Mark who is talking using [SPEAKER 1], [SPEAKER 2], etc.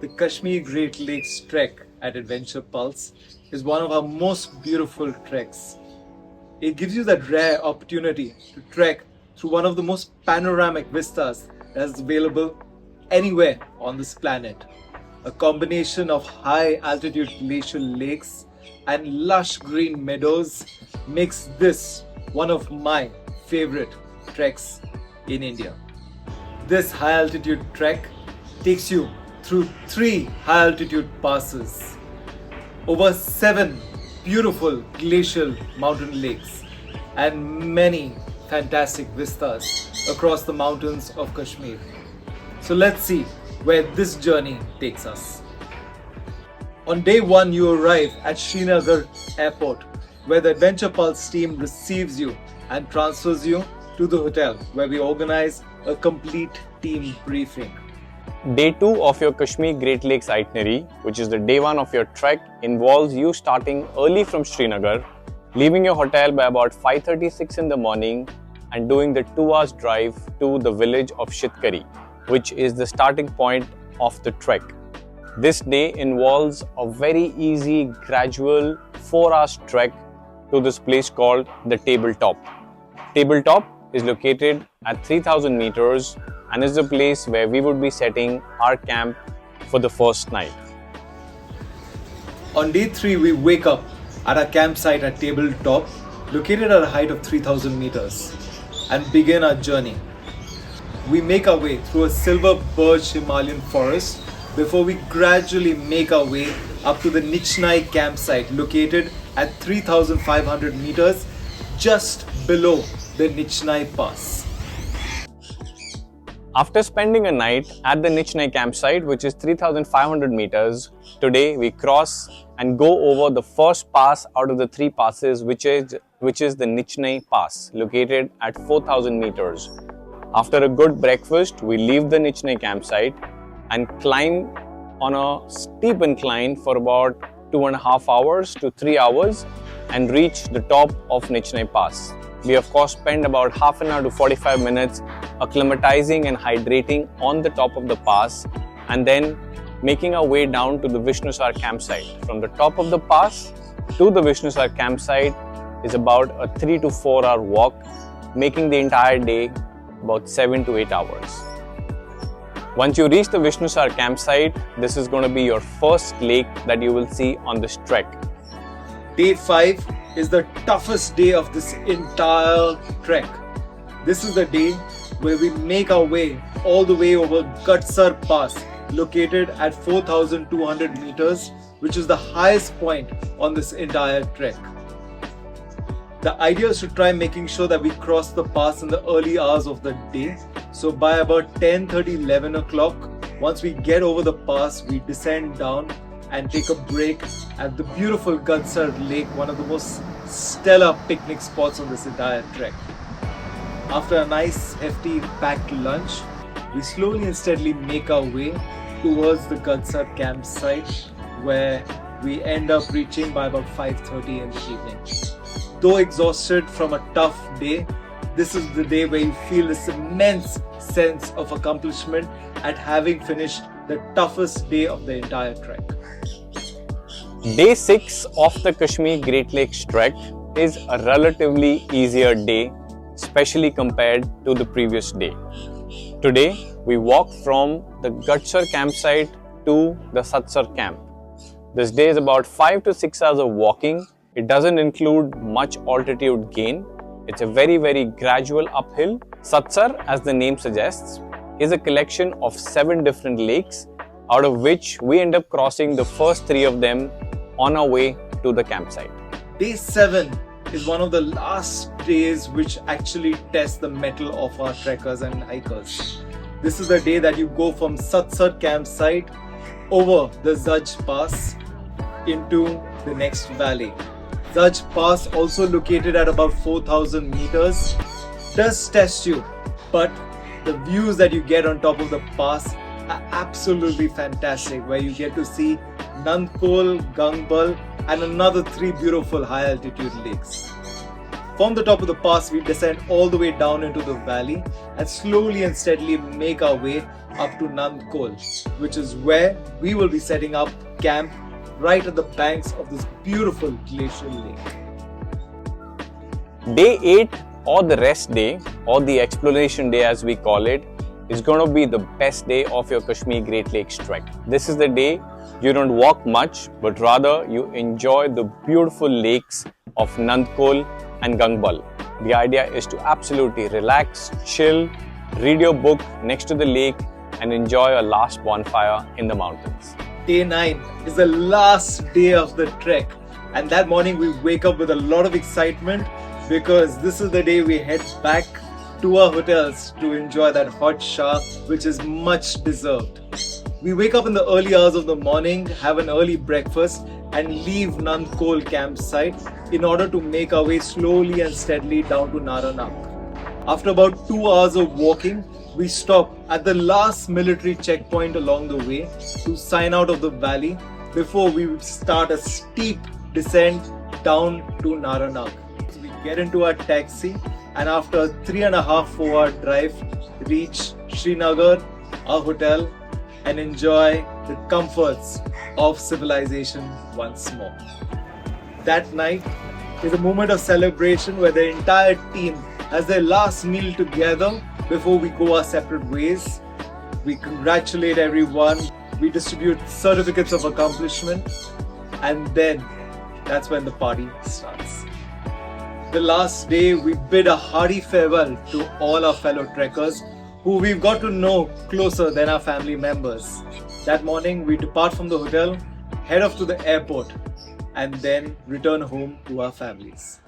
[SPEAKER 1] The Kashmir Great Lakes trek at Adventure Pulse is one of our most beautiful treks. It gives you that rare opportunity to trek through one of the most panoramic vistas that is available anywhere on this planet. A combination of high altitude glacial lakes and lush green meadows makes this one of my favorite treks in India. This high altitude trek takes you through 3 high altitude passes, over 7 beautiful glacial mountain lakes, and many fantastic vistas across the mountains of Kashmir. So let's see where this journey takes us. On day 1, you arrive at Srinagar airport, where the Adventure Pulse team receives you and transfers you to the hotel, where we organize a complete team briefing.
[SPEAKER 2] Day 2 of your Kashmir Great Lakes itinerary, which is the day 1 of your trek, involves you starting early from Srinagar, leaving your hotel by about 5:36 in the morning and doing the 2 hours drive to the village of Shitkari, which is the starting point of the trek. This day involves a very easy, gradual 4 hours trek to this place called the Tabletop. Tabletop is located at 3000 meters and is the place where we would be setting our camp for the first night.
[SPEAKER 1] On day 3, we wake up at our campsite at Tabletop, located at a height of 3000 meters, and begin our journey. We make our way through a silver birch Himalayan forest before we gradually make our way up to the Nichnai campsite, located at 3500 meters just below the Nichnai Pass.
[SPEAKER 2] After spending a night at the Nichnai campsite, which is 3500 meters, today we cross and go over the first pass out of the 3 passes, which is the Nichnai Pass, located at 4000 meters. After a good breakfast, we leave the Nichnai campsite and climb on a steep incline for about 2.5 hours to 3 hours and reach the top of Nichnai Pass. We of course spend about half an hour to 45 minutes acclimatizing and hydrating on the top of the pass, and then making our way down to the Vishnusar campsite. From the top of the pass to the Vishnusar campsite is about a 3 to 4 hour walk, making the entire day about 7 to 8 hours. Once you reach the Vishnusar campsite, this is going to be your first lake that you will see on this trek.
[SPEAKER 1] Day 5 is the toughest day of this entire trek. This is the day where we make our way all the way over Gatsar Pass, located at 4200 meters, which is the highest point on this entire trek. The idea is to try making sure that we cross the pass in the early hours of the day. So by about 10:30, 11 o'clock, once we get over the pass, we descend down and take a break at the beautiful Gatsar Lake, one of the most stellar picnic spots on this entire trek. After a nice hefty packed lunch, we slowly and steadily make our way towards the Gatsar campsite, where we end up reaching by about 5:30 in the evening. Though exhausted from a tough day, this is the day where you feel this immense sense of accomplishment at having finished the toughest day of the entire trek.
[SPEAKER 2] Day 6 of the Kashmir Great Lakes trek is a relatively easier day, especially compared to the previous day. Today, we walk from the Gatsar campsite to the Satsar camp. This day is about 5 to 6 hours of walking. It doesn't include much altitude gain. It's a very gradual uphill. Satsar, as the name suggests, is a collection of 7 different lakes, out of which we end up crossing the first 3 of them on our way to the campsite.
[SPEAKER 1] Day 7 is one of the last days which actually tests the mettle of our trekkers and hikers. This is the day that you go from Satsar campsite over the Zaj Pass into the next valley. Zaj Pass, also located at about 4000 meters, does test you, but the views that you get on top of the pass are absolutely fantastic, where you get to see Nandkol, Gangbal and another 3 beautiful high altitude lakes. From the top of the pass, we descend all the way down into the valley and slowly and steadily make our way up to Nandkol, which is where we will be setting up camp right at the banks of this beautiful glacial lake.
[SPEAKER 2] Day 8, or the rest day, or the exploration day as we call it, is going to be the best day of your Kashmir Great Lakes trek. This is the day you don't walk much, but rather you enjoy the beautiful lakes of Nandkol and Gangbal. The idea is to absolutely relax, chill, read your book next to the lake, and enjoy a last bonfire in the mountains.
[SPEAKER 1] Day 9 is the last day of the trek, and that morning we wake up with a lot of excitement because this is the day we head back to our hotels to enjoy that hot shower, which is much deserved. We wake up in the early hours of the morning, have an early breakfast, and leave Nandkol campsite in order to make our way slowly and steadily down to Naranag. After about 2 hours of walking, we stop at the last military checkpoint along the way to sign out of the valley before we start a steep descent down to Naranag. So we get into our taxi and after a 3.5-4 hour drive, reach Srinagar, our hotel, and enjoy the comforts of civilization once more. That night is a moment of celebration where the entire team has their last meal together before we go our separate ways. We congratulate everyone, we distribute certificates of accomplishment, and then that's when the party starts. The last day, we bid a hearty farewell to all our fellow trekkers who we've got to know closer than our family members. That morning, we depart from the hotel, head off to the airport, and then return home to our families.